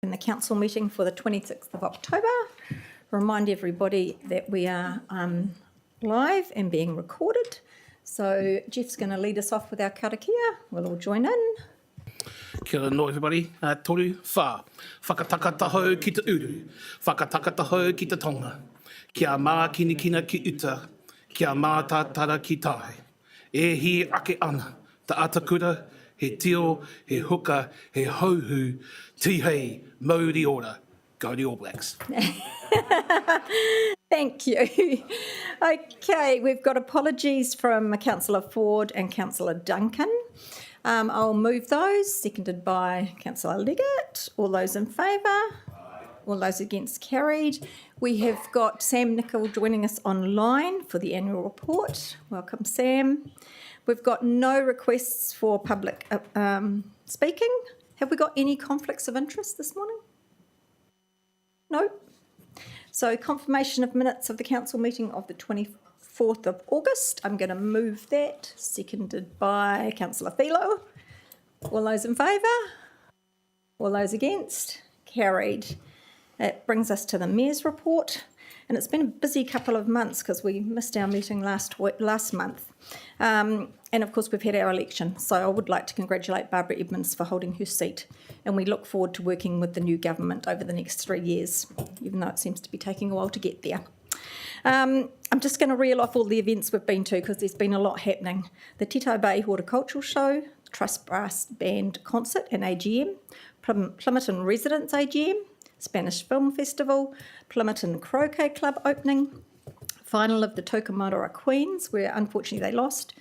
In the council meeting for the 26th of October. Remind everybody that we are live and being recorded. So Jeff's going to lead us off with our karakia. We'll all join in. Kia ora no everybody, toru, wha, whakatakatahau ki te uru, whakatakatahau ki te tonga, kia mā kinikina ki uta, kia mā tātara ki tae. E hi ake ana, ta atakura, he tio, he huka, he hauhu, tihei, mauri ora, go the All Blacks. Thank you. Okay, we've got apologies from Councillor Ford and Councillor Duncan. I'll move those, seconded by Councillor Leggett. All those in favour? All those against, carried. We have got Sam Nicol joining us online for the annual report. Welcome, Sam. We've got no requests for public speaking. Have we got any conflicts of interest this morning? No. So confirmation of minutes of the council meeting of the 24th of August. I'm going to move that, seconded by Councillor Philo. All those in favour? All those against? Carried. That brings us to the Mayor's report. And it's been a busy couple of months because we missed our meeting last month. And of course, we've had our election. So I would like to congratulate Barbara Edmonds for holding her seat. And we look forward to working with the new government over the next 3 years, even though it seems to be taking a while to get there. I'm just going to reel off all the events we've been to because there's been a lot happening. The Tito Bay Horticultural Show, Trust Brass Band Concert and AGM, Plymoughton Residents AGM, Spanish Film Festival, Plymoughton Croquet Club opening, final of the Tokomaroa Queens, where unfortunately they lost.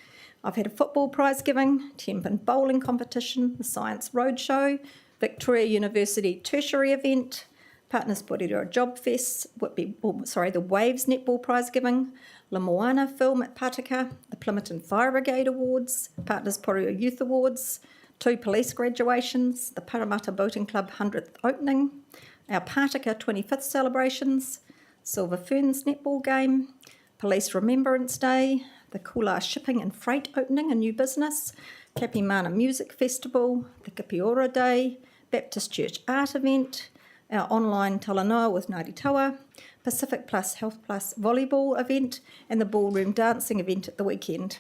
I've had a football prize giving, Tenpin bowling competition, the Science Roadshow, Victoria University tertiary event, Partners Porirua Job Fest, the Waves netball prize giving, La Moana film at Pātika, the Plymoughton Fire Brigade Awards, Partners Porirua Youth Awards, 2 police graduations, the Parramatta Boating Club 100th opening, our Pātika 25th celebrations, Silver Ferns netball game, Police Remembrance Day, the Kula Shipping and Freight opening, a new business, Kapimana Music Festival, the Kapiora Day, Baptist Church Art event, our online talanoa with Ngāti Taua, Pacific Plus Health Plus volleyball event, and the ballroom dancing event at the weekend.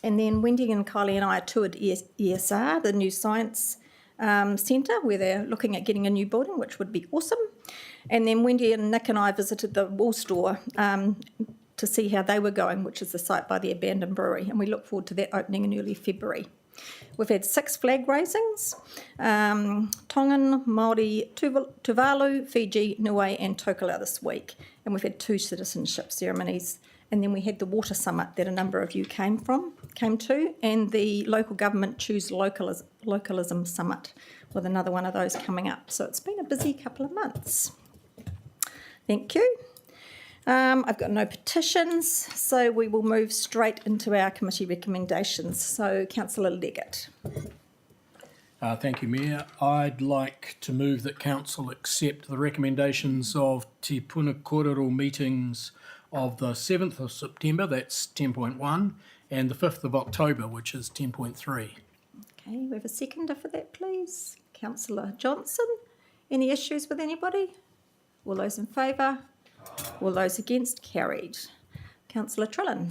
And then Wendy and Kylie and I toured ESR, the new science centre, where they're looking at getting a new building, which would be awesome. And then Wendy and Nick and I visited the wool store to see how they were going, which is the site by the abandoned brewery, and we look forward to that opening in early February. We've had 6 flag raisings, Tongan, Māori, Tuvalu, Fiji, Niue and Tokala this week, and we've had 2 citizenship ceremonies. And then we had the water summit that a number of you came to, and the local government choose localism summit with another one of those coming up. So it's been a busy couple of months. Thank you. I've got no petitions, so we will move straight into our committee recommendations. So Councillor Leggett. Thank you, Mayor. I'd like to move that Council accept the recommendations of Te Puna Kōrero meetings of the 7th of September, that's 10.1, and the 5th of October, which is 10.3. Okay, we have a seconder for that, please. Councillor Johnson. Any issues with anybody? All those in favour? All those against? Carried. Councillor Trillin.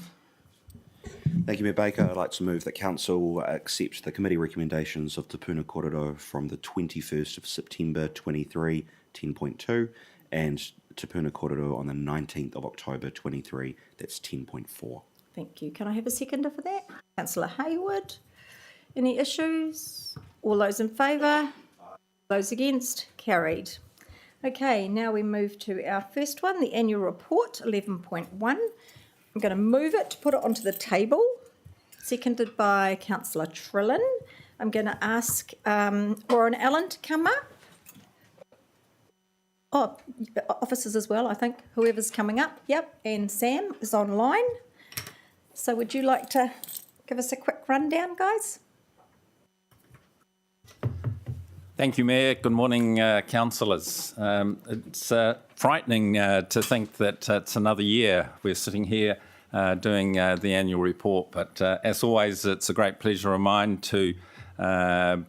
Thank you, Mayor Baker. I'd like to move that Council accept the committee recommendations of Te Puna Kōrero from the 21st of September 23, 10.2, and Te Puna Kōrero on the 19th of October 23, that's 10.4. Thank you. Can I have a seconder for that? Councillor Hayward. Any issues? All those in favour? Those against? Carried. Okay, now we move to our first one, the annual report, 11.1. I'm going to move it to put it onto the table, seconded by Councillor Trillin. I'm going to ask Warren Allen to come up. Oh, officers as well, I think, whoever's coming up. Yep, and Sam is online. So would you like to give us a quick rundown, guys? Thank you, Mayor. Good morning, councillors. It's frightening to think that it's another year we're sitting here doing the annual report, but as always, it's a great pleasure of mine to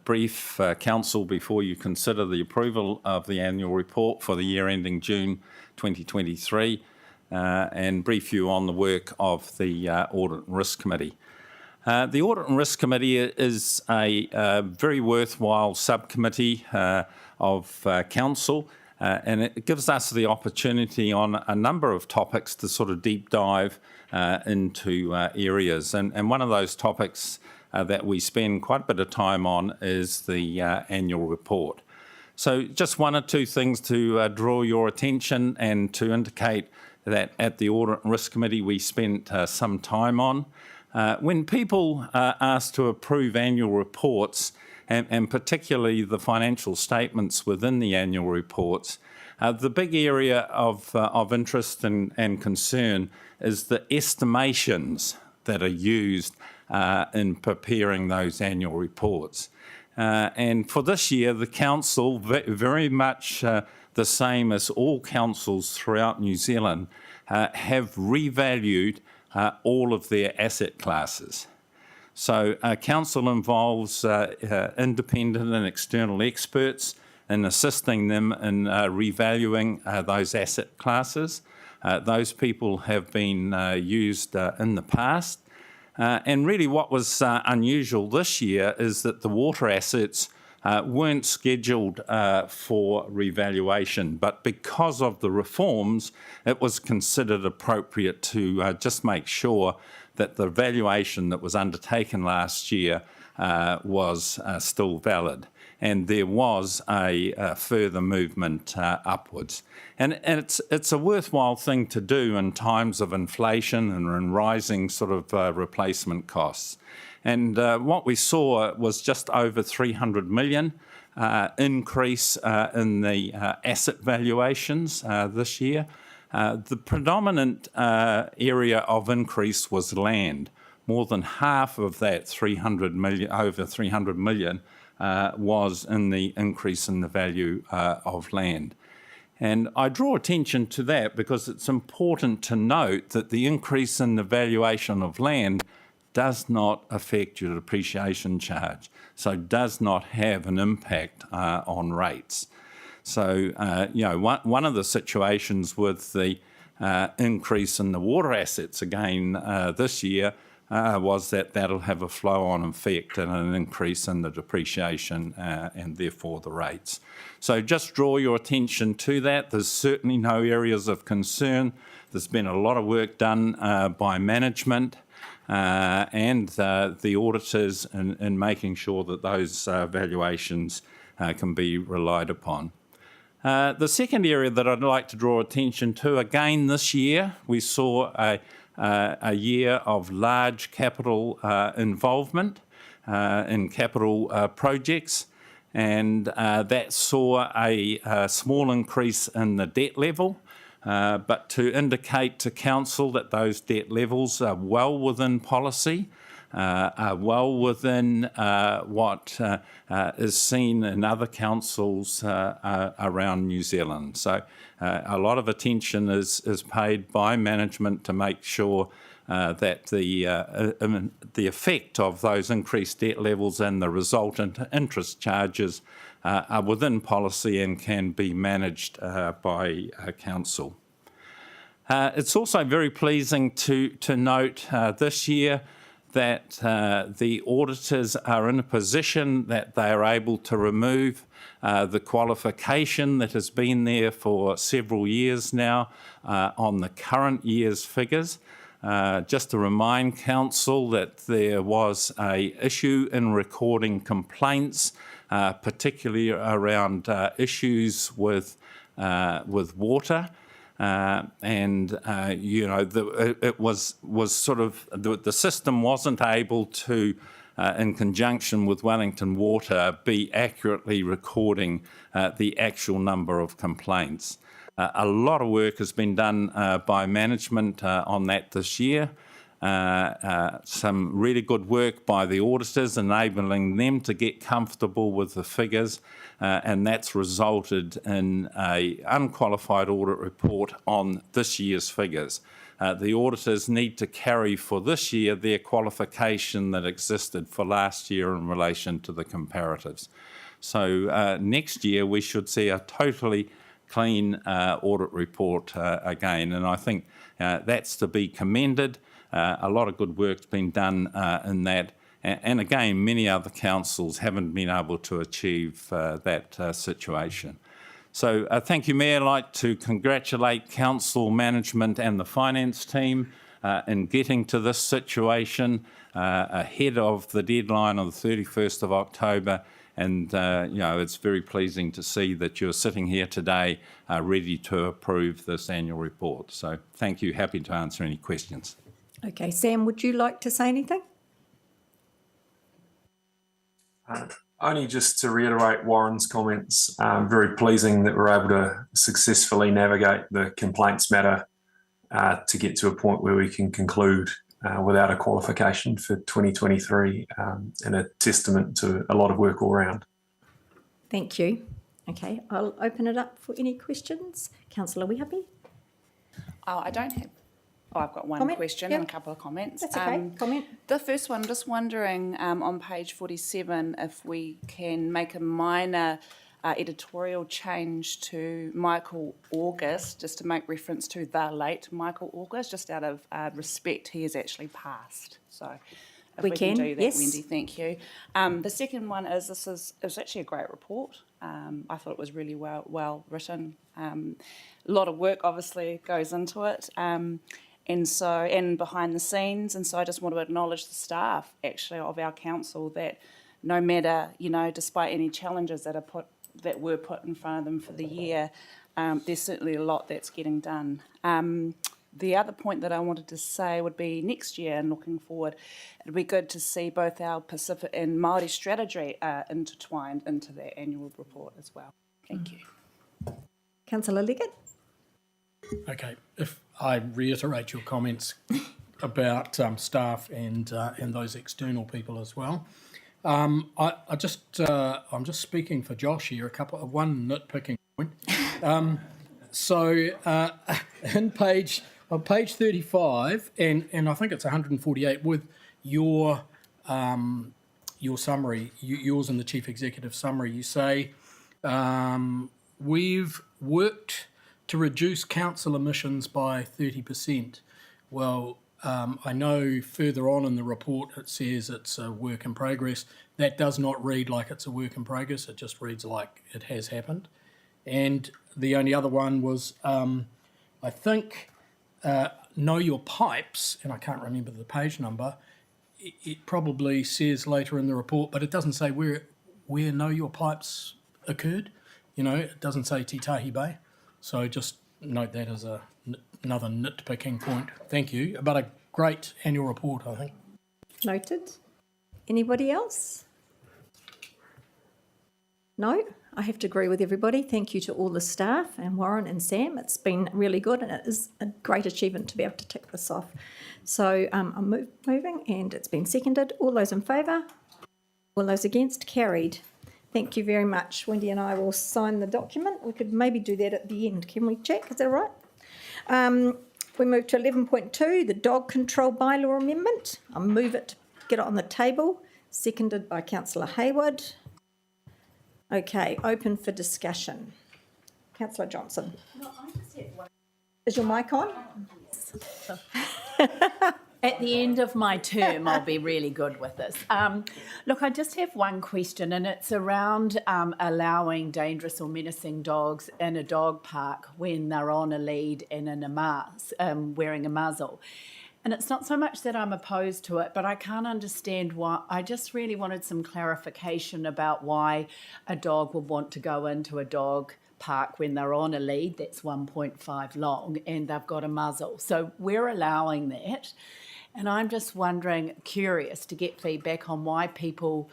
brief Council before you consider the approval of the annual report for the year ending June 2023 and brief you on the work of the Audit and Risk Committee. The Audit and Risk Committee is a very worthwhile subcommittee of Council, and it gives us the opportunity on a number of topics to sort of deep dive into areas. And one of those topics that we spend quite a bit of time on is the annual report. So just one or two things to draw your attention and to indicate that at the Audit and Risk Committee we spent some time on. When people are asked to approve annual reports, and particularly the financial statements within the annual reports, the big area of interest and concern is the estimations that are used in preparing those annual reports. And for this year, the Council, very much the same as all councils throughout New Zealand, have revalued all of their asset classes. So Council involves independent and external experts in assisting them in revaluing those asset classes. Those people have been used in the past. And really what was unusual this year is that the water assets weren't scheduled for revaluation, but because of the reforms, it was considered appropriate to just make sure that the valuation that was undertaken last year was still valid. And there was a further movement upwards. And it's a worthwhile thing to do in times of inflation and in rising sort of replacement costs. And what we saw was just over 300 million increase in the asset valuations this year. The predominant area of increase was land. More than half of that 300 million, over 300 million, was in the increase in the value of land. And I draw attention to that because it's important to note that the increase in the valuation of land does not affect your depreciation charge, so does not have an impact on rates. So, one of the situations with the increase in the water assets again this year was that that'll have a flow-on effect and an increase in the depreciation and therefore the rates. So just draw your attention to that. There's certainly no areas of concern. There's been a lot of work done by management and the auditors in making sure that those valuations can be relied upon. The second area that I'd like to draw attention to, again this year, we saw a year of large capital involvement in capital projects, and that saw a small increase in the debt level, but to indicate to Council that those debt levels are well within policy, are well within what is seen in other councils around New Zealand. So a lot of attention is paid by management to make sure that the effect of those increased debt levels and the resultant interest charges are within policy and can be managed by Council. It's also very pleasing to note this year that the auditors are in a position that they are able to remove the qualification that has been there for several years now on the current year's figures. Just to remind Council that there was an issue in recording complaints, particularly around issues with water. It was sort of the system wasn't able to, in conjunction with Wellington Water, be accurately recording the actual number of complaints. A lot of work has been done by management on that this year. some really good work by the auditors, enabling them to get comfortable with the figures, and that's resulted in an unqualified audit report on this year's figures. The auditors need to carry for this year their qualification that existed for last year in relation to the comparatives. So next year we should see a totally clean audit report again, and I think that's to be commended. A lot of good work's been done in that, and again, many other councils haven't been able to achieve that situation. So thank you, Mayor. I'd like to congratulate council management and the finance team in getting to this situation ahead of the deadline of the 31st of October. And, it's very pleasing to see that you're sitting here today ready to approve this annual report. So thank you. Happy to answer any questions. Okay, Sam, would you like to say anything? Only just to reiterate Warren's comments, very pleasing that we're able to successfully navigate the complaints matter to get to a point where we can conclude without a qualification for 2023, and a testament to a lot of work all round. Thank you. Okay, I'll open it up for any questions. Councillor, are we happy? I don't have. Oh, I've got one Comment? question Yep. and a couple of comments. That's okay. Comment. The first one, just wondering on page 47 if we can make a minor editorial change to Michael August, just to make reference to the late Michael August, just out of respect, he has actually passed. So if We we can can, do that, yes. Wendy, thank you. The second one is it's actually a great report. I thought it was really well written. A lot of work obviously goes into it. And behind the scenes, and so I just want to acknowledge the staff actually of our council that no matter, despite any challenges that were put in front of them for the year, there's certainly a lot that's getting done. The other point that I wanted to say would be next year and looking forward, it'd be good to see both our Pacific and Māori strategy intertwined into that annual report as well. Thank you. Councillor Leggett? Okay, if I reiterate your comments about staff and those external people as well. I'm just speaking for Josh here. One nitpicking point. On page 35, and I think it's 148 with your summary, yours and the chief executive summary. You say we've worked to reduce council emissions by 30%. Well, I know further on in the report it says it's a work in progress. That does not read like it's a work in progress. It just reads like it has happened. And the only other one was, I think, Know Your Pipes, and I can't remember the page number. It probably says later in the report, but it doesn't say where Know Your Pipes occurred. It doesn't say Titahi Bay. So just note that as another nitpicking point. Thank you. But a great annual report, I think. Noted. Anybody else? No? I have to agree with everybody. Thank you to all the staff and Warren and Sam. It's been really good and it is a great achievement to be able to tick this off. So I'm moving and it's been seconded. All those in favour? All those against? Carried. Thank you very much. Wendy and I will sign the document. We could maybe do that at the end. Can we check? Is that right? We move to 11.2, the dog control bylaw amendment. I'll move it to get it on the table. Seconded by Councillor Hayward. Okay, open for discussion. Councillor Johnson. No, I just have one. Is your mic on? At the end of my term, I'll be really good with this. Look, I just have one question, and it's around allowing dangerous or menacing dogs in a dog park when they're on a lead and in a mask, wearing a muzzle. And it's not so much that I'm opposed to it, but I can't understand why. I just really wanted some clarification about why a dog would want to go into a dog park when they're on a lead that's 1.5 long and they've got a muzzle. So we're allowing that. And I'm just wondering, curious to get feedback on why people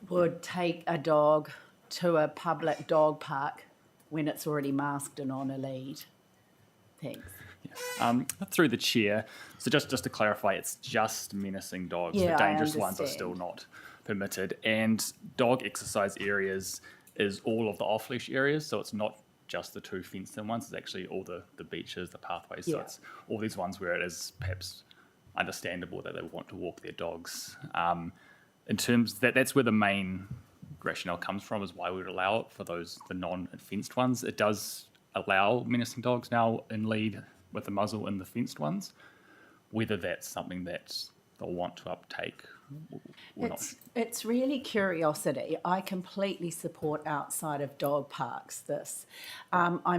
would take a dog to a public dog park when it's already masked and on a lead. Thanks. Through the chair, so just to clarify, it's just menacing dogs. Yeah, The I dangerous ones are understand. still not permitted. And dog exercise areas is all of the off-leash areas, so it's not just the 2 fenced-in ones. It's actually all the beaches, the pathways. So Yeah. it's all these ones where it is perhaps understandable that they want to walk their dogs. In terms that's where the main rationale comes from, is why we would allow it for the non-fenced ones. It does allow menacing dogs now in lead with the muzzle in the fenced ones. Whether that's something that they'll want to uptake or not. It's really curiosity. I completely support outside of dog parks this. I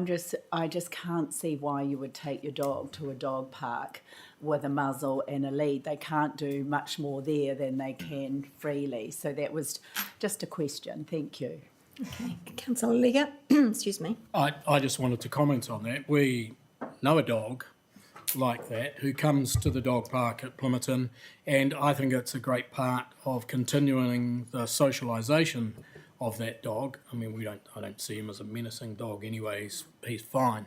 just can't see why you would take your dog to a dog park with a muzzle and a lead. They can't do much more there than they can freely. So that was just a question. Thank you. Okay, Councillor Legger, excuse me. I just wanted to comment on that. We know a dog like that who comes to the dog park at Plympton, and I think it's a great part of continuing the socialisation of that dog. I mean, I don't see him as a menacing dog anyway. He's fine.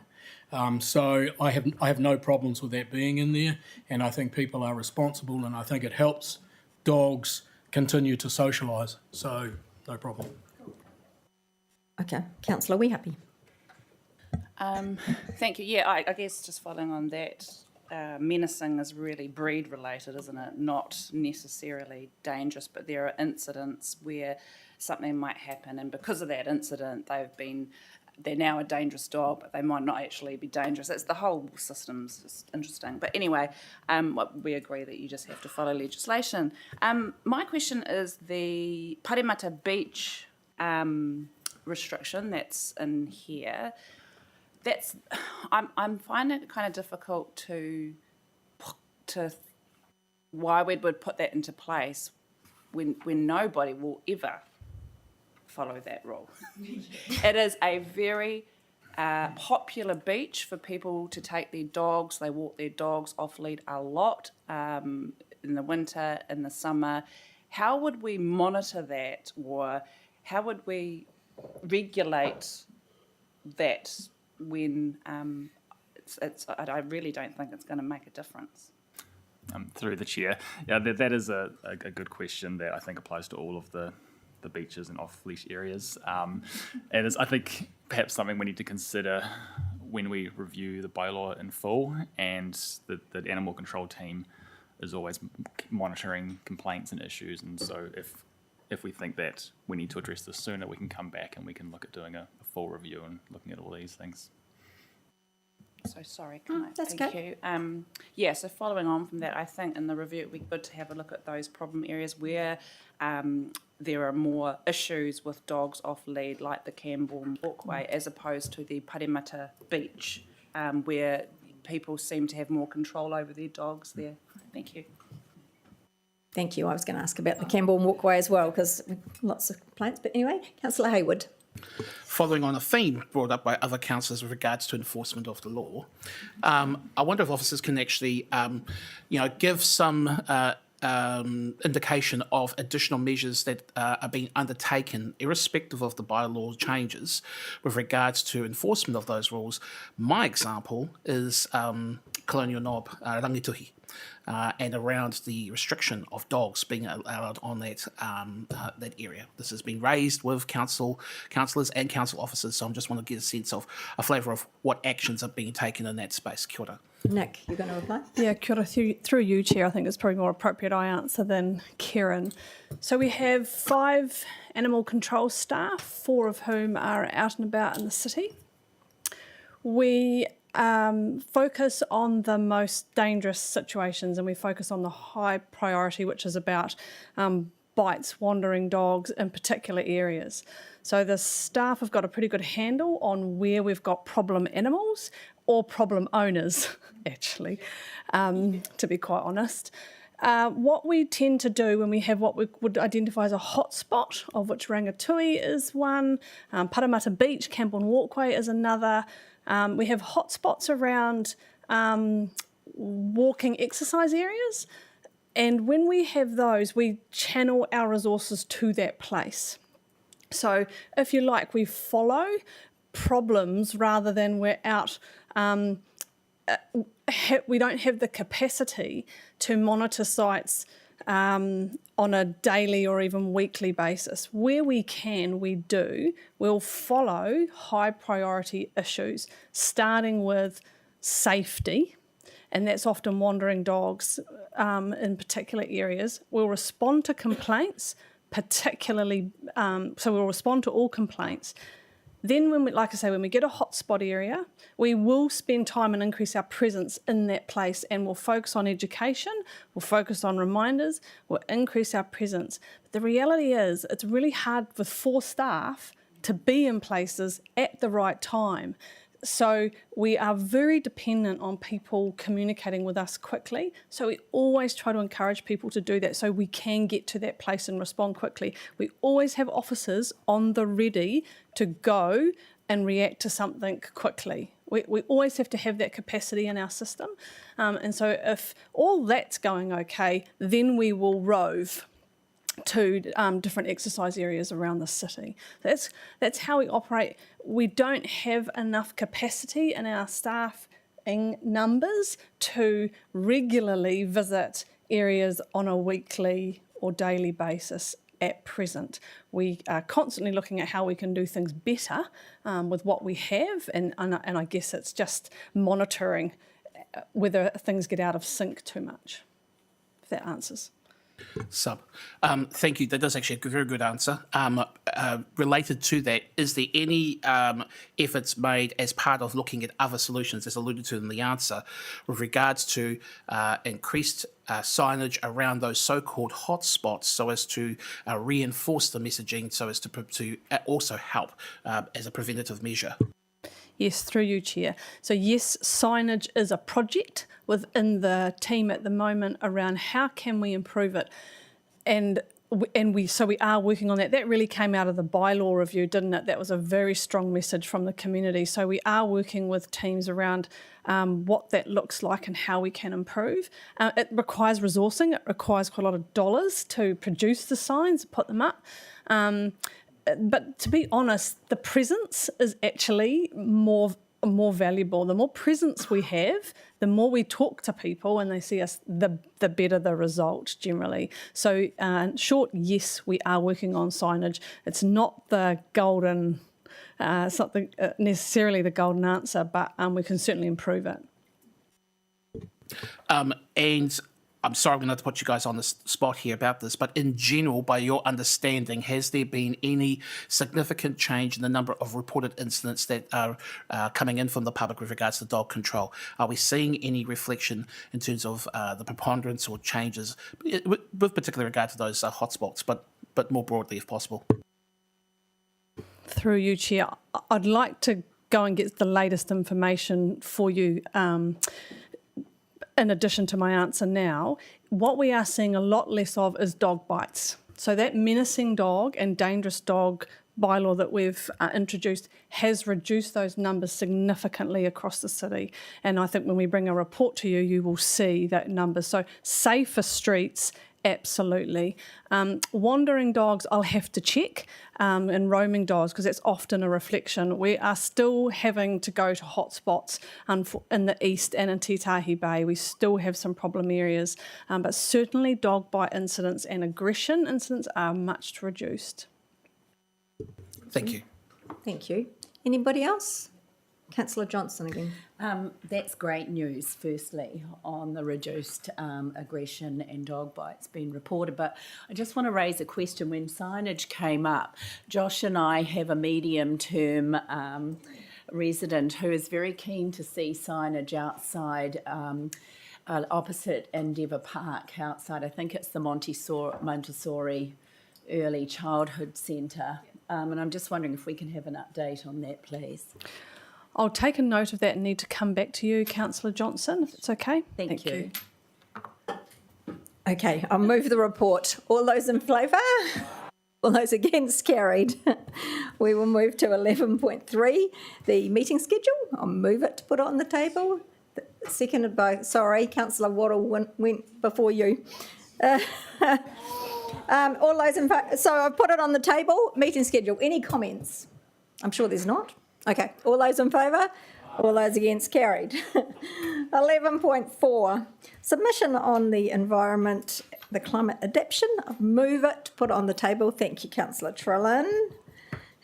So I have no problems with that being in there, and I think people are responsible, and I think it helps dogs continue to socialise. So no problem. Okay, Councillor, are we happy? Thank you. Yeah, I guess just following on that, menacing is really breed related, isn't it? Not necessarily dangerous, but there are incidents where something might happen, and because of that incident, they're now a dangerous dog, but they might not actually be dangerous. It's the whole system's just interesting. But anyway, we agree that you just have to follow legislation. My question is the Parramatta Beach restriction that's in here. I'm finding it kind of difficult to why we would put that into place when nobody will ever follow that rule. It is a very popular beach for people to take their dogs. They walk their dogs off lead a lot in the winter, in the summer. How would we monitor that, or how would we regulate that when I really don't think it's going to make a difference? Through the chair, yeah, that is a good question that I think applies to all of the beaches and off-leash areas. And is, I think, perhaps something we need to consider when we review the bylaw in full, and the animal control team is always monitoring complaints and issues, and so if we think that we need to address this sooner, we can come back and we can look at doing a full review and looking at all these things. So sorry, can I? That's Thank okay. you. Yeah, so following on from that, I think in the review it would be good to have a look at those problem areas where there are more issues with dogs off lead, like the Camborne Walkway, as opposed to the Parramatta Beach, where people seem to have more control over their dogs there. Thank you. Thank you. I was going to ask about the Camborne Walkway as well, because lots of complaints. But anyway, Councillor Hayward. Following on a theme brought up by other councillors with regards to enforcement of the law, I wonder if officers can actually, give some indication of additional measures that are being undertaken, irrespective of the bylaw changes, with regards to enforcement of those rules. My example is Colonial Knob, Rangituhi. And around the restriction of dogs being allowed on that area. This has been raised with councillors and council officers, so I just want to get a sense of a flavour of what actions are being taken in that space. Kia ora. Nick, you're going to reply? Yeah, kia ora. Through you, Chair, I think it's probably more appropriate I answer than Kieran. So we have 5 animal control staff, 4 of whom are out and about in the city. We focus on the most dangerous situations, and we focus on the high priority, which is about bites, wandering dogs in particular areas. So the staff have got a pretty good handle on where we've got problem animals or problem owners, actually, to be quite honest. What we tend to do when we have what we would identify as a hotspot, of which Rangatui is one, Parramatta Beach, Camborne Walkway is another. We have hotspots around walking exercise areas, and when we have those, we channel our resources to that place. So, if you like, we follow problems rather than we're out we don't have the capacity to monitor sites on a daily or even weekly basis. Where we can, we do. We'll follow high priority issues, starting with safety, and that's often wandering dogs in particular areas. We'll respond to complaints, particularly, so we'll respond to all complaints. Then, when we get a hotspot area, we will spend time and increase our presence in that place, and we'll focus on education, we'll focus on reminders, we'll increase our presence. But the reality is, it's really hard with 4 staff to be in places at the right time. So we are very dependent on people communicating with us quickly. So we always try to encourage people to do that so we can get to that place and respond quickly. We always have officers on the ready to go and react to something quickly. We always have to have that capacity in our system. And so if all that's going okay, then we will rove to different exercise areas around the city. That's how we operate. We don't have enough capacity in our staffing numbers to regularly visit areas on a weekly or daily basis at present. We are constantly looking at how we can do things better with what we have, and I guess it's just monitoring whether things get out of sync too much, if that answers. Thank you. That does actually a very good answer. Related to that, is there any efforts made as part of looking at other solutions, as alluded to in the answer, with regards to increased signage around those so-called hotspots, so as to reinforce the messaging, so as to also help as a preventative measure? Yes, through you, Chair. So yes, signage is a project within the team at the moment around how can we improve it. And we are working on that. That really came out of the bylaw review, didn't it? That was a very strong message from the community. So we are working with teams around what that looks like and how we can improve. It requires resourcing. It requires quite a lot of dollars to produce the signs, put them up. But to be honest, the presence is actually more valuable. The more presence we have, the more we talk to people and they see us, the better the result generally. So in short, yes, we are working on signage. It's not the golden, necessarily the golden answer, but we can certainly improve it. And I'm sorry, I'm going to have to put you guys on the spot here about this, but in general, by your understanding, has there been any significant change in the number of reported incidents that are coming in from the public with regards to dog control? Are we seeing any reflection in terms of the preponderance or changes with particular regard to those hotspots, but more broadly if possible? Through you, Chair, I'd like to go and get the latest information for you. In addition to my answer now, what we are seeing a lot less of is dog bites. So that menacing dog and dangerous dog bylaw that we've introduced has reduced those numbers significantly across the city. And I think when we bring a report to you, you will see that number. So safer streets, absolutely. Wandering dogs, I'll have to check, and roaming dogs, because that's often a reflection. We are still having to go to hotspots in the east and in Titahi Bay. We still have some problem areas, but certainly dog bite incidents and aggression incidents are much reduced. Thank you. Thank you. Anybody else? Councillor Johnson again. That's great news, firstly, on the reduced aggression and dog bites being reported. But I just want to raise a question. When signage came up, Josh and I have a medium-term resident who is very keen to see signage outside opposite Endeavour Park outside. I think it's the Montessori Early Childhood Centre. And I'm just wondering if we can have an update on that, please. I'll take a note of that and need to come back to you, Councillor Johnson, if it's okay. Thank you. Okay, I'll move the report. All those in favour? All those against? Carried. We will move to 11.3, the meeting schedule. I'll move it to put it on the table. Seconded by, Councillor Waddle went before you. All those in favour? So I've put it on the table. Meeting schedule. Any comments? I'm sure there's not. Okay, all those in favour? All those against, carried. 11.4, submission on the environment, the climate adaptation. Move it, put it on the table. Thank you, Councillor Trillin.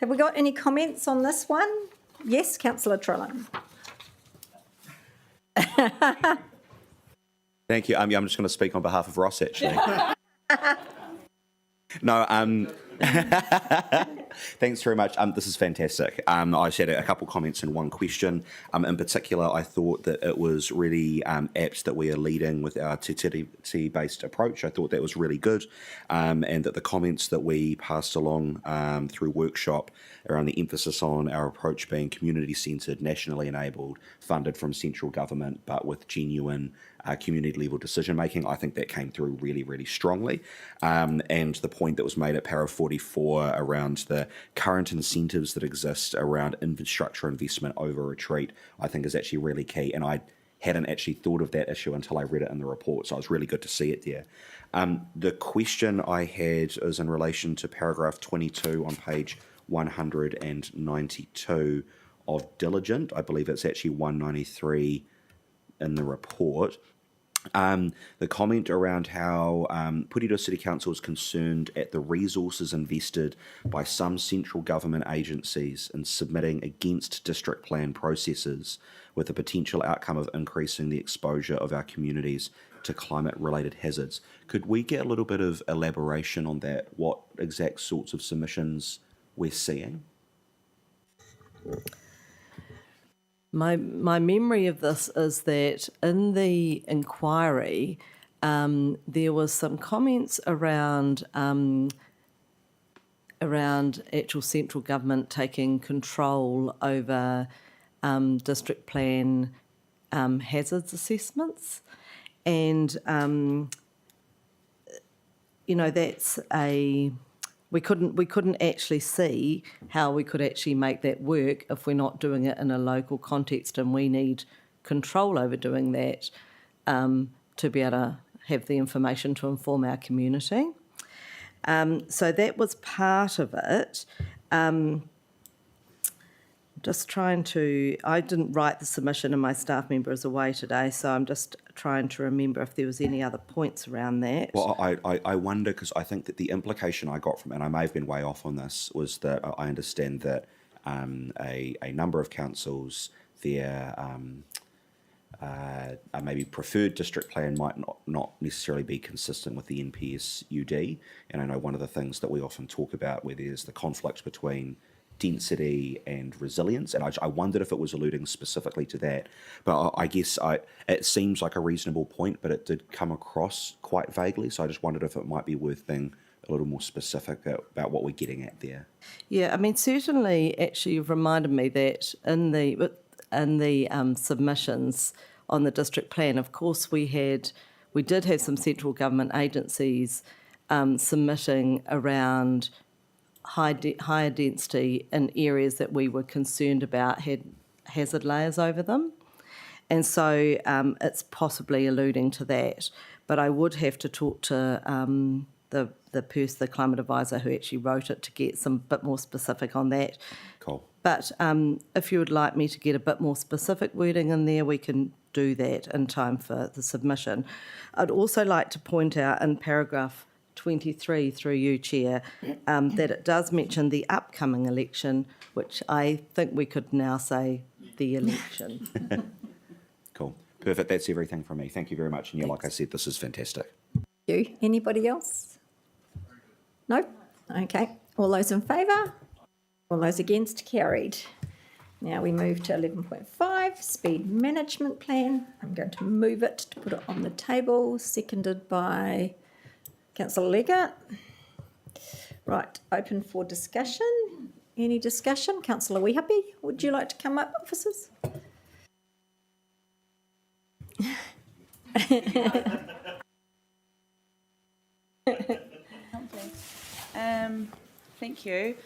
Have we got any comments on this one? Yes, Councillor Trillin. Thank you. I'm just going to speak on behalf of Ross, actually. No, thanks very much. This is fantastic. I just had a couple comments and one question. In particular, I thought that it was really apt that we are leading with our te-based approach. I thought that was really good, and that the comments that we passed along through workshop around the emphasis on our approach being community-centred, nationally enabled, funded from central government, but with genuine community-level decision-making, I think that came through really, really strongly. And the point that was made at para 44 around the current incentives that exist around infrastructure investment over retreat, I think is actually really key. And I hadn't actually thought of that issue until I read it in the report, so it was really good to see it there. The question I had is in relation to paragraph 22 on page 192 of diligent. I believe it's actually 193 in the report. The comment around how Porirua City Council is concerned at the resources invested by some central government agencies in submitting against district plan processes with the potential outcome of increasing the exposure of our communities to climate-related hazards. Could we get a little bit of elaboration on that, what exact sorts of submissions we're seeing? My memory of this is that in the inquiry, there was some comments around actual central government taking control over district plan hazards assessments, and that's we couldn't actually see how we could actually make that work if we're not doing it in a local context, and we need control over doing that to be able to have the information to inform our community. So that was part of it. I didn't write the submission and my staff member is away today, so I'm just trying to remember if there was any other points around that. Well, I wonder, because I think that the implication I got from it, and I may have been way off on this, was that I understand that a number of councils, their maybe preferred district plan might not necessarily be consistent with the NPSUD, and I know one of the things that we often talk about where there's the conflict between density and resilience, and I wondered if it was alluding specifically to that, but I guess it seems like a reasonable point, but it did come across quite vaguely, so I just wondered if it might be worth being a little more specific about what we're getting at there. Yeah, I mean, certainly, actually, you've reminded me that in the submissions on the district plan, of course, we did have some central government agencies submitting around higher density in areas that we were concerned about had hazard layers over them. And so it's possibly alluding to that. But I would have to talk to the climate advisor who actually wrote it to get some bit more specific on that. Cool. But if you would like me to get a bit more specific wording in there, we can do that in time for the submission. I'd also like to point out in paragraph 23 through you, Chair, that it does mention the upcoming election, which I think we could now say the election. Cool. Perfect. That's everything from me. Thank you very much. And yeah, like I said, this is fantastic. You. Anybody else? No? Okay. All those in favour? All those against? Carried. Now we move to 11.5, Speed Management Plan. I'm going to move it to put it on the table, seconded by Councillor Leggett. Right, open for discussion. Any discussion? Councillor Weehappy, would you like to come up, officers? Thank you.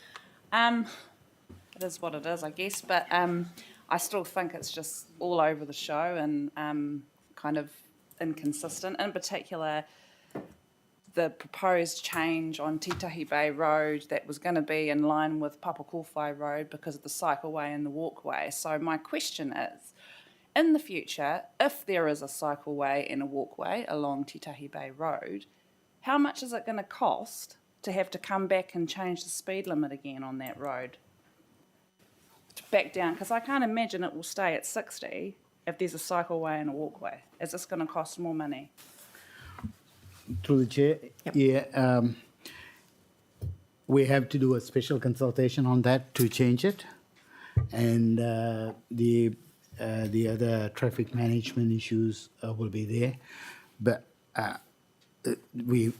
It is what it is, I guess, but I still think it's just all over the show and kind of inconsistent. In particular, the proposed change on Titahi Bay Road that was going to be in line with Papakowhai Road because of the cycleway and the walkway. So my question is, in the future, if there is a cycleway and a walkway along Titahi Bay Road, how much is it going to cost to have to come back and change the speed limit again on that road? To back down, because I can't imagine it will stay at 60 if there's a cycleway and a walkway. Is this going to cost more money? Through the chair, yeah, we have to do a special consultation on that to change it, and the other traffic management issues will be there, but the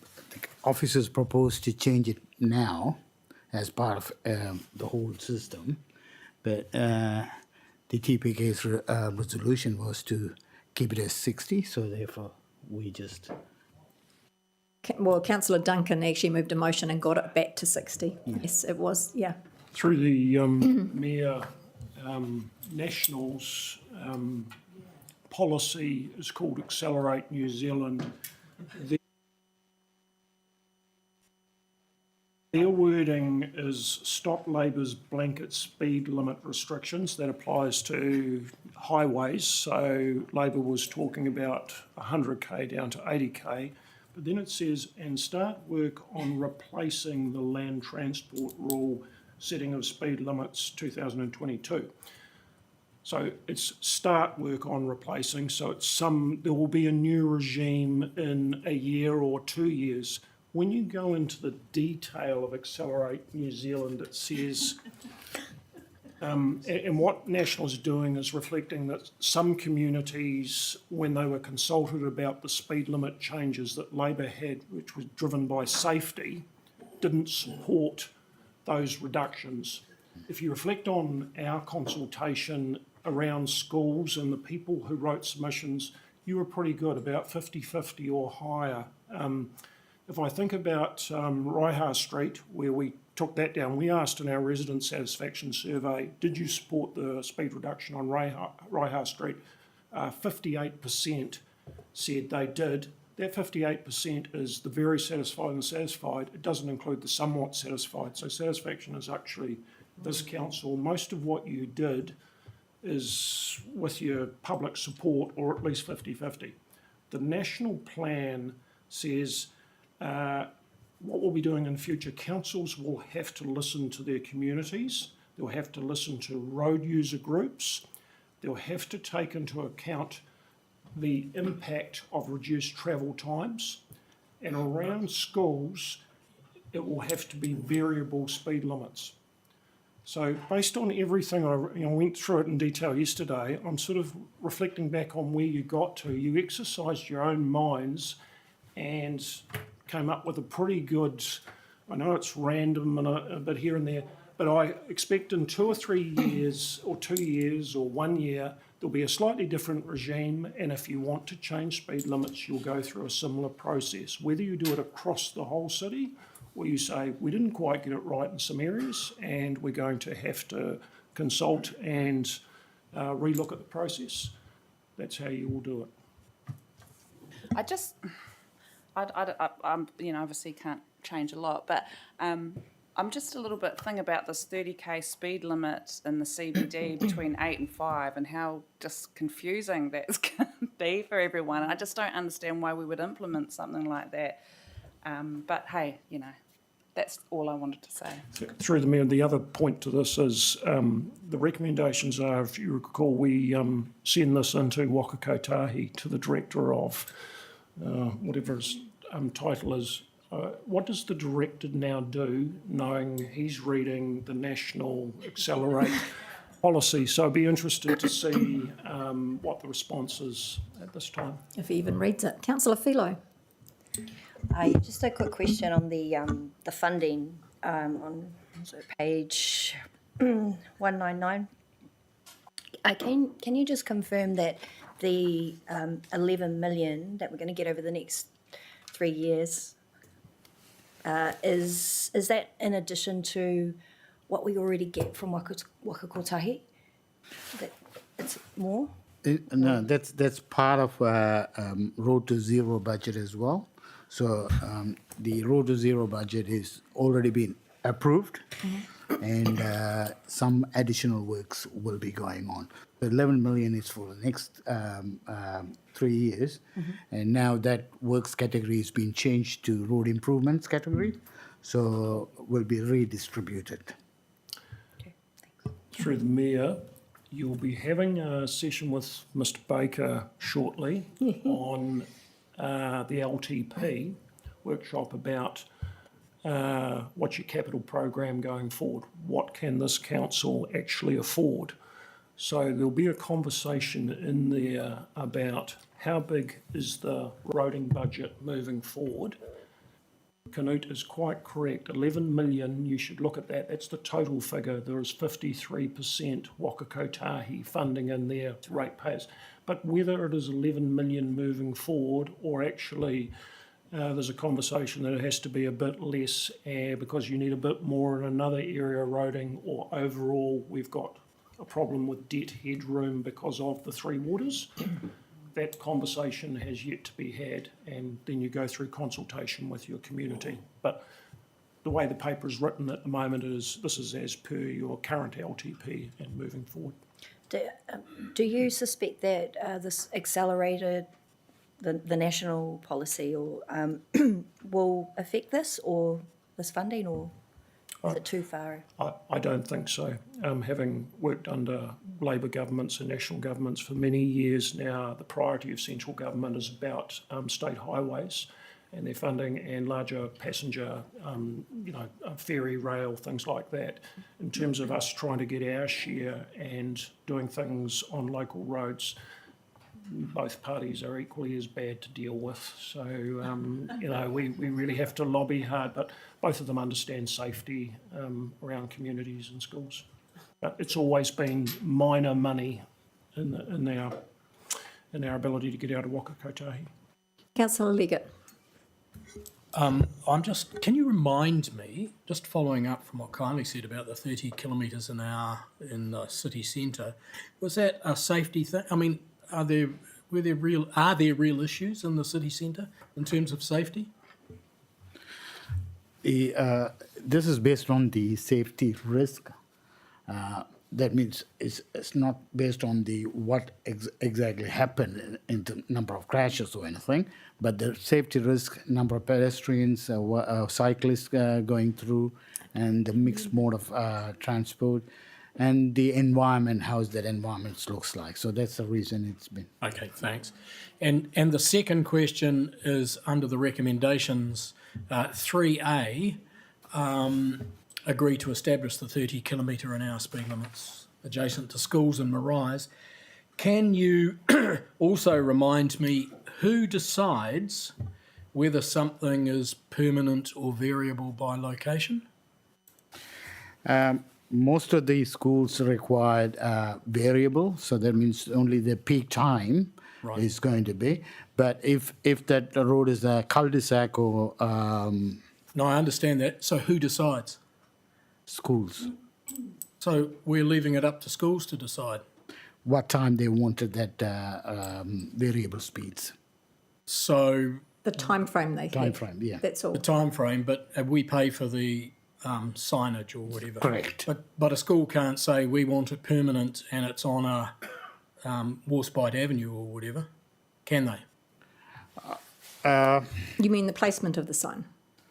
officers propose to change it now as part of the whole system, but the TPK's resolution was to keep it as 60, so therefore we just... Well, Councillor Duncan actually moved a motion and got it back to 60. Yes, it was, yeah. Through the Mayor, Nationals policy is called Accelerate New Zealand. Their wording is stop Labour's blanket speed limit restrictions. That applies to highways. So Labour was talking about 100k down to 80k. But then it says, and start work on replacing the land transport rule setting of speed limits 2022. So it's start work on replacing. So it's there will be a new regime in a year or 2 years. When you go into the detail of Accelerate New Zealand, it says, and what National's are doing is reflecting that some communities, when they were consulted about the speed limit changes that Labor had, which was driven by safety, didn't support those reductions. If you reflect on our consultation around schools and the people who wrote submissions, you were pretty good, about 50-50 or higher. If I think about Raiha Street, where we took that down, we asked in our resident satisfaction survey, did you support the speed reduction on Raiha Street? 58% said they did. That 58% is the very satisfied and satisfied. It doesn't include the somewhat satisfied. So satisfaction is actually this council. Most of what you did is with your public support, or at least 50-50. The national plan says what we'll be doing in future, councils will have to listen to their communities. They'll have to listen to road user groups. They'll have to take into account the impact of reduced travel times. And around schools, it will have to be variable speed limits. So based on everything, I went through it in detail yesterday, I'm sort of reflecting back on where you got to. You exercised your own minds and came up with a pretty good, I know it's random and a bit here and there, but I expect in 2 or 3 years, or 2 years, or 1 year, there'll be a slightly different regime, and if you want to change speed limits, you'll go through a similar process. Whether you do it across the whole city, or you say, we didn't quite get it right in some areas, and we're going to have to consult and relook at the process, that's how you will do it. I obviously can't change a lot, but I'm just a little bit thinking about this 30k speed limit in the CBD between 8 and 5 and how just confusing that's going to be for everyone. I just don't understand why we would implement something like that. But hey, that's all I wanted to say. Through the Mayor, the other point to this is the recommendations are, if you recall, we send this into Waka Kotahi to the Director of whatever his title is. What does the Director now do, knowing he's reading the National Accelerate policy? So I'd be interested to see what the response is at this time. If he even reads it. Councillor Philo. Just a quick question on the funding on page 199. Can you just confirm that the 11 million that we're going to get over the next 3 years is that in addition to what we already get from Waka Kotahi? That it's more? No, that's part of Road to Zero budget as well. So the Road to Zero budget is already been approved, and some additional works will be going on. The 11 million is for the next 3 years, and now that works category has been changed to road improvements category, so will be redistributed. Through the Mayor, you'll be having a session with Mr Baker shortly on the LTP workshop about what's your capital program going forward? What can this council actually afford? So there'll be a conversation in there about how big is the roading budget moving forward. Canute is quite correct. 11 million, you should look at that. That's the total figure. There is 53% Waka Kotahi funding in there, ratepayers. But whether it is 11 million moving forward or actually there's a conversation that it has to be a bit less because you need a bit more in another area of roading, or overall we've got a problem with debt headroom because of the three waters. That conversation has yet to be had, and then you go through consultation with your community. But the way the paper is written at the moment is this is as per your current LTP and moving forward. Do you suspect that this accelerated the national policy or will affect this or this funding, or is it too far? I don't think so. Having worked under Labor governments and national governments for many years now, the priority of central government is about state highways and their funding and larger passenger, ferry, rail, things like that. In terms of us trying to get our share and doing things on local roads, both parties are equally as bad to deal with. So, we really have to lobby hard, but both of them understand safety around communities and schools. But it's always been minor money in our ability to get out of Waka Kotahi. Councillor Leggett. Can you remind me, just following up from what Kylie said about the 30 kilometres an hour in the city centre, was that a safety thing? I mean, are there real issues in the city centre in terms of safety? This is based on the safety risk. That means it's not based on the what exactly happened in the number of crashes or anything, but the safety risk, number of pedestrians, cyclists going through, and the mixed mode of transport, and the environment, how that environment looks like. So that's the reason it's been. Okay, thanks. And the second question is under the recommendations, 3A, agree to establish the 30 kilometre an hour speed limits adjacent to schools and Marais. Can you also remind me who decides whether something is permanent or variable by location? Most of the schools required variable, so that means only the peak time is going to be. But if that road is a cul-de-sac or... No, I understand that. So who decides? Schools. So we're leaving it up to schools to decide? What time they wanted that variable speeds. So... The time frame they have. Time frame, yeah. That's all. The time frame, but we pay for the signage or whatever. Correct. But a school can't say we want it permanent and it's on a Warspite Avenue or whatever, can they? You mean the placement of the sign?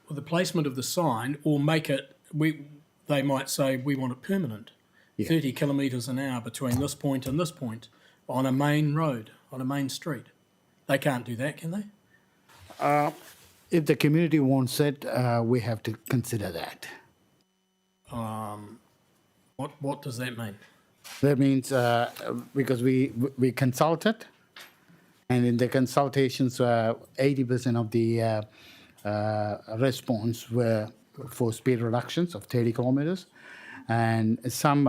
Well, the placement of the sign, or make it, they might say we want it permanent, 30 kilometres an hour between this point and this point on a main road, on a main street. They can't do that, can they? If the community wants it, we have to consider that. What does that mean? That means because we consulted, and in the consultations, 80% of the response were for speed reductions of 30 kilometers, and some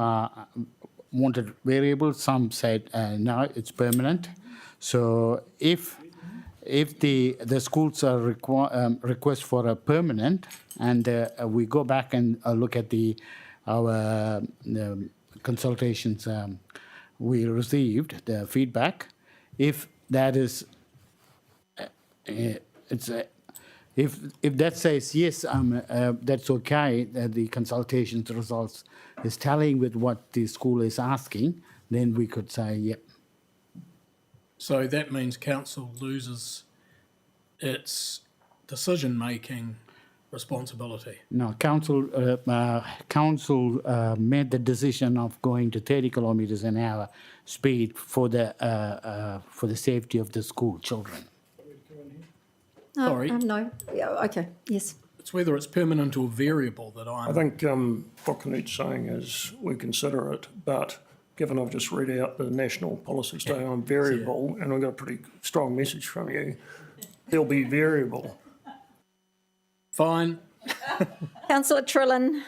wanted variable, some said no, it's permanent. So if the schools are request for a permanent, and we go back and look at our consultations we received, the feedback, if that is If that says yes, that's okay, that the consultations results is tallying with what the school is asking, then we could say, yep. So that means council loses its decision-making responsibility. No, council made the decision of going to 30 kilometers an hour speed for the safety of the school children. Sorry. No. Yeah, okay. Yes. It's whether it's permanent or variable that I I'm... think what Canute's saying is we consider it, but given I've just read out the national policy statement on variable, and I've got a pretty strong message from you, there'll be variable. Fine. Councillor Trillin.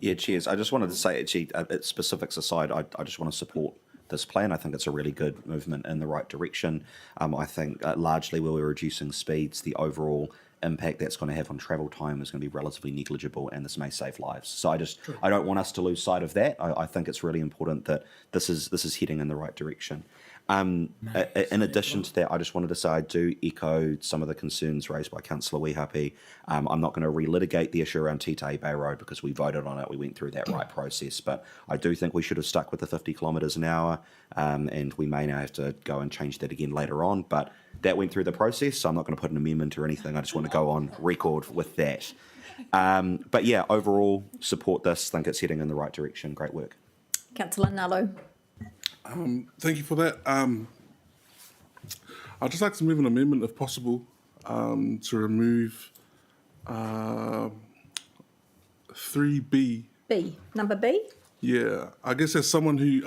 Yeah, cheers. I just wanted to say, actually, specifics aside, I just want to support this plan. I think it's a really good movement in the right direction. I think largely where we're reducing speeds, the overall impact that's going to have on travel time is going to be relatively negligible, and this may save lives. So I don't want us to lose sight of that. I think it's really important that this is heading in the right direction. In addition to that, I just wanted to say I do echo some of the concerns raised by Councillor Wehapi. I'm not going to relitigate the issue around Tite Bay Road because we voted on it. We went through that right process. But I do think we should have stuck with the 50 kilometres an hour, and we may now have to go and change that again later on. But that went through the process, so I'm not going to put an amendment or anything. I just want to go on record with that. But yeah, overall, support this. Think it's heading in the right direction. Great work. Councillor Nallo. Thank you for that. I'd just like to move an amendment, if possible, to remove 3B. B. Number B. Yeah, I guess as someone who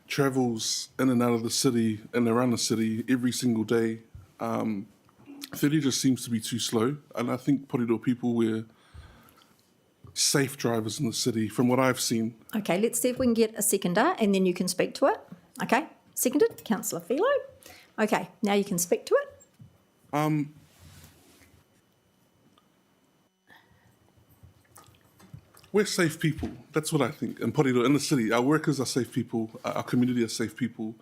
travels in and out of the city and around the city every single day, 30 just seems to be too slow. And I think Porirua people were safe drivers in the city, from what I've seen. Okay, let's see if we can get a seconder and then you can speak to it. Okay, seconded, Councillor Philo. Okay, now you can speak to it. We're safe people. That's what I think. In Porirua, in the city, our workers are safe people. Our community are safe people.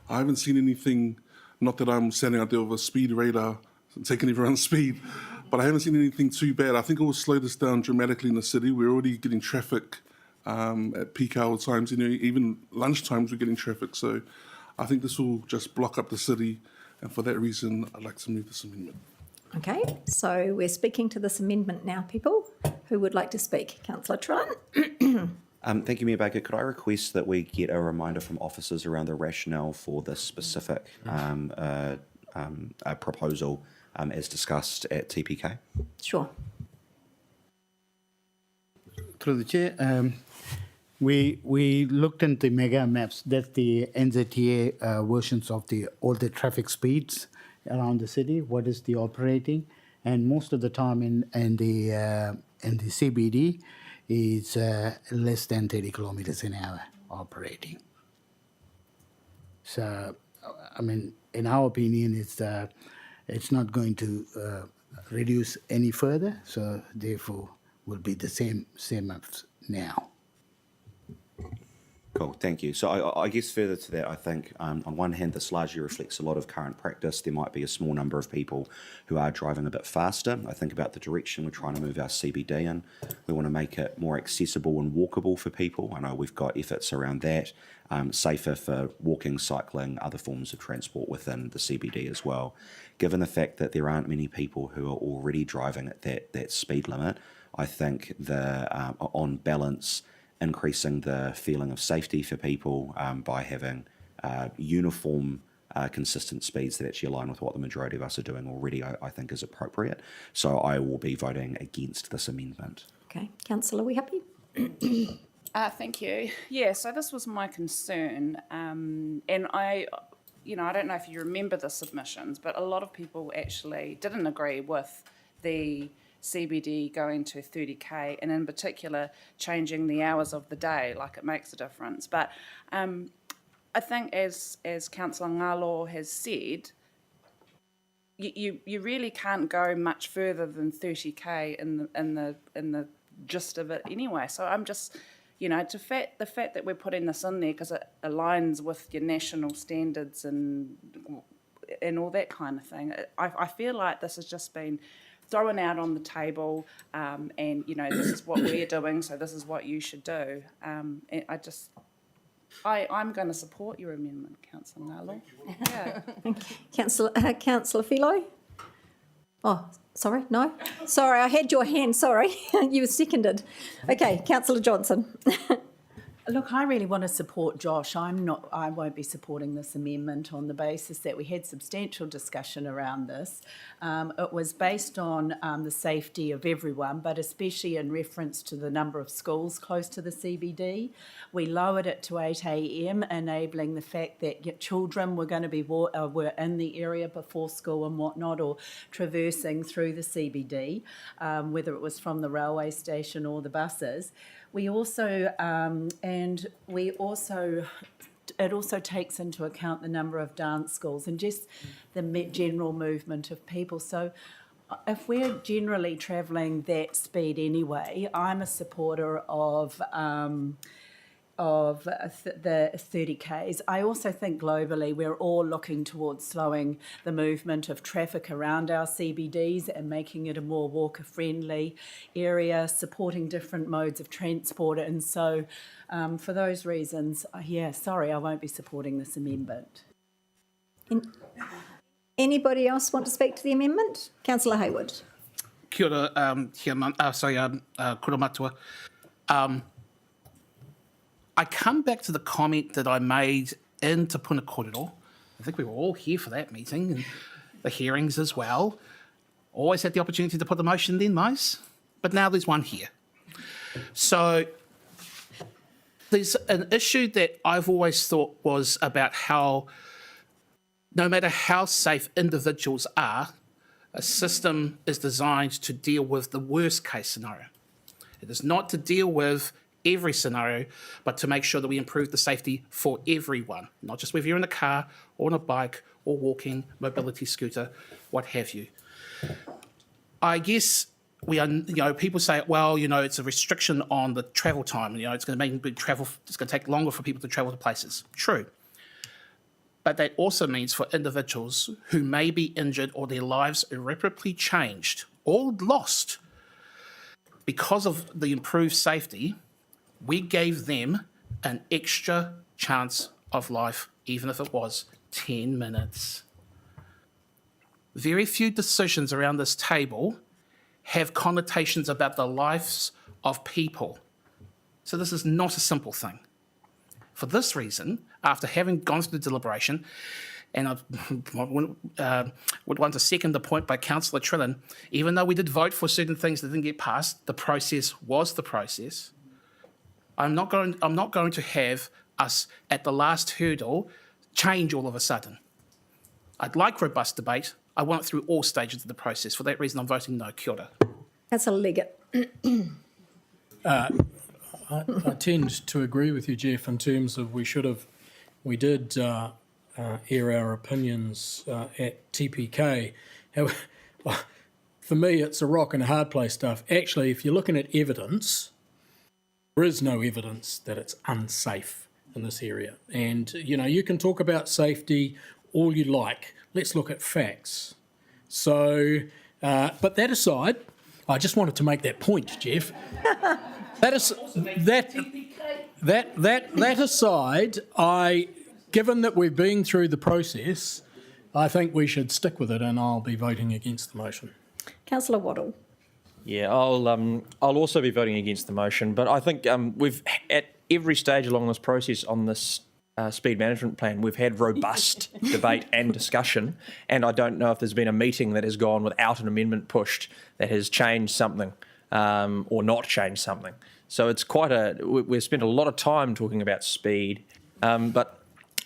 I haven't seen anything, not that I'm standing out there with a speed radar taking everyone's speed, but I haven't seen anything too bad. I think it will slow this down dramatically in the city. We're already getting traffic at peak hour times. You know, even lunch times we're getting traffic. So I think this will just block up the city. And for that reason, I'd like to move this amendment. Okay, so we're speaking to this amendment now, people. Who would like to speak? Councillor Trillin. Thank you, Mayor Baker. Could I request that we get a reminder from officers around the rationale for this specific proposal as discussed at TPK? Sure. Through the chair, we looked into mega maps. That's the NZTA versions of all the traffic speeds around the city. What is the operating? And most of the time in the CBD is less than 30 kilometers an hour operating. So, I mean, in our opinion, it's not going to reduce any further. So, therefore, will be the same as now. Cool, thank you. So I guess further to that, I think on one hand, this largely reflects a lot of current practice. There might be a small number of people who are driving a bit faster. I think about the direction we're trying to move our CBD in. We want to make it more accessible and walkable for people. I know we've got efforts around that, safer for walking, cycling, other forms of transport within the CBD as well. Given the fact that there aren't many people who are already driving at that speed limit, I think on balance, increasing the feeling of safety for people by having uniform, consistent speeds that actually align with what the majority of us are doing already, I think is appropriate. So I will be voting against this amendment. Okay, Councillor, are we happy? Thank you. Yeah, so this was my concern, and I don't know if you remember the submissions, but a lot of people actually didn't agree with the CBD going to 30k, and in particular changing the hours of the day, like it makes a difference. But I think as Councillor Ngalo has said, you really can't go much further than 30k in the gist of it anyway. So I'm just, the fact that we're putting this in there because it aligns with your national standards and and all that kind of thing. I feel like this has just been thrown out on the table, and this is what we're doing, so this is what you should do. And I'm going to support your amendment, Councillor Ngalu. Yeah. Councillor Philo? Oh, sorry, no? Sorry, I had your hand, sorry. You were seconded. Okay, Councillor Johnson. Look, I really want to support Josh. I won't be supporting this amendment on the basis that we had substantial discussion around this. It was based on the safety of everyone, but especially in reference to the number of schools close to the CBD. We lowered it to 8 a.m, enabling the fact that children were going to be were in the area before school and whatnot, or traversing through the CBD, whether it was from the railway station or the buses. It also takes into account the number of dance schools and just the general movement of people. So if we're generally travelling that speed anyway, I'm a supporter of the 30 Ks. I also think globally we're all looking towards slowing the movement of traffic around our CBDs and making it a more walker-friendly area, supporting different modes of transport. And so for those reasons, sorry, I won't be supporting this amendment. Anybody else want to speak to the amendment? Councillor Hayward. Kia ora, kura matua. I come back to the comment that I made in Te Puna Kōrero. I think we were all here for that meeting and the hearings as well. Always had the opportunity to put the motion then, Mose, but now there's one here. So there's an issue that I've always thought was about how no matter how safe individuals are, a system is designed to deal with the worst case scenario. It is not to deal with every scenario, but to make sure that we improve the safety for everyone, not just whether you're in a car or on a bike or walking, mobility scooter, what have you. I guess we are, people say, well, it's a restriction on the travel time. It's going to make it's going to take longer for people to travel to places. True. But that also means for individuals who may be injured or their lives irreparably changed or lost because of the improved safety, we gave them an extra chance of life, even if it was 10 minutes. Very few decisions around this table have connotations about the lives of people. So this is not a simple thing. For this reason, after having gone through the deliberation, and I would want to second the point by Councillor Trillin, even though we did vote for certain things that didn't get passed, the process was the process. I'm not going to have us at the last hurdle change all of a sudden. I'd like robust debate. I want it through all stages of the process. For that reason, I'm voting no. Kia ora. Councillor Leggett. I tend to agree with you, Jeff, in terms of we did air our opinions at TPK. However, for me, it's a rock and a hard place stuff. Actually, if you're looking at evidence, there is no evidence that it's unsafe in this area. And, you can talk about safety all you like. Let's look at facts. So, but that aside, I just wanted to make that point, Jeff. That aside, given that we've been through the process, I think we should stick with it, and I'll be voting against the motion. Councillor Waddle. Yeah, I'll also be voting against the motion, but I think we've at every stage along this process on this speed management plan, we've had robust debate and discussion, and I don't know if there's been a meeting that has gone without an amendment pushed that has changed something or not changed something. So it's we've spent a lot of time talking about speed, but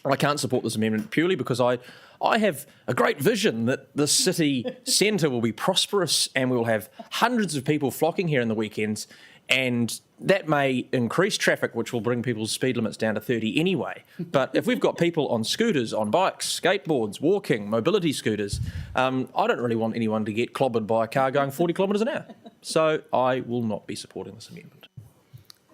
I can't support this amendment purely because I have a great vision that the city centre will be prosperous and we'll have hundreds of people flocking here in the weekends, and that may increase traffic, which will bring people's speed limits down to 30 anyway. But if we've got people on scooters, on bikes, skateboards, walking, mobility scooters, I don't really want anyone to get clobbered by a car going 40 kilometres an hour. So I will not be supporting this amendment.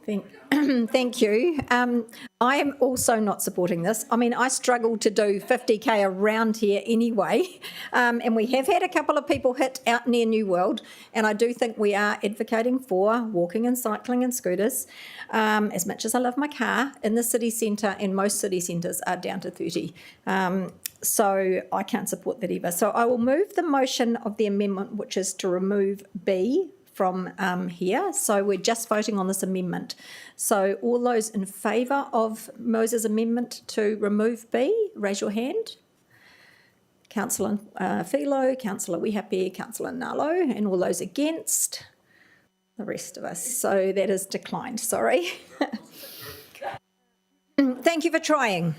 Thank you. I am also not supporting this. I mean, I struggle to do 50k around here anyway, and we have had a couple of people hit out near New World, and I do think we are advocating for walking and cycling and scooters. As much as I love my car, in the city centre, and most city centres are down to 30. So I can't support that either. So I will move the motion of the amendment, which is to remove B from here. So we're just voting on this amendment. So all those in favour of Moses' amendment to remove B, raise your hand. Councillor Philo, Councillor Wehape, Councillor Nalo, and all those against, the rest of us. So that is declined, sorry. Thank you for trying.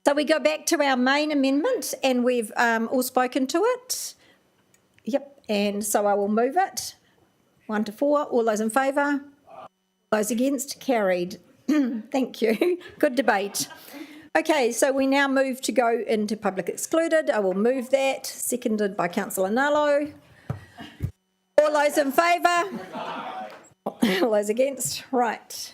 So we go back to our main amendment, and we've all spoken to it. Yep, and so I will move it. 1 to 4. All those in favour? Those against? Carried. Thank you. Good debate. Okay, so we now move to go into public excluded. I will move that. Seconded by Councillor Nalo. All those in favour? All those against? Right.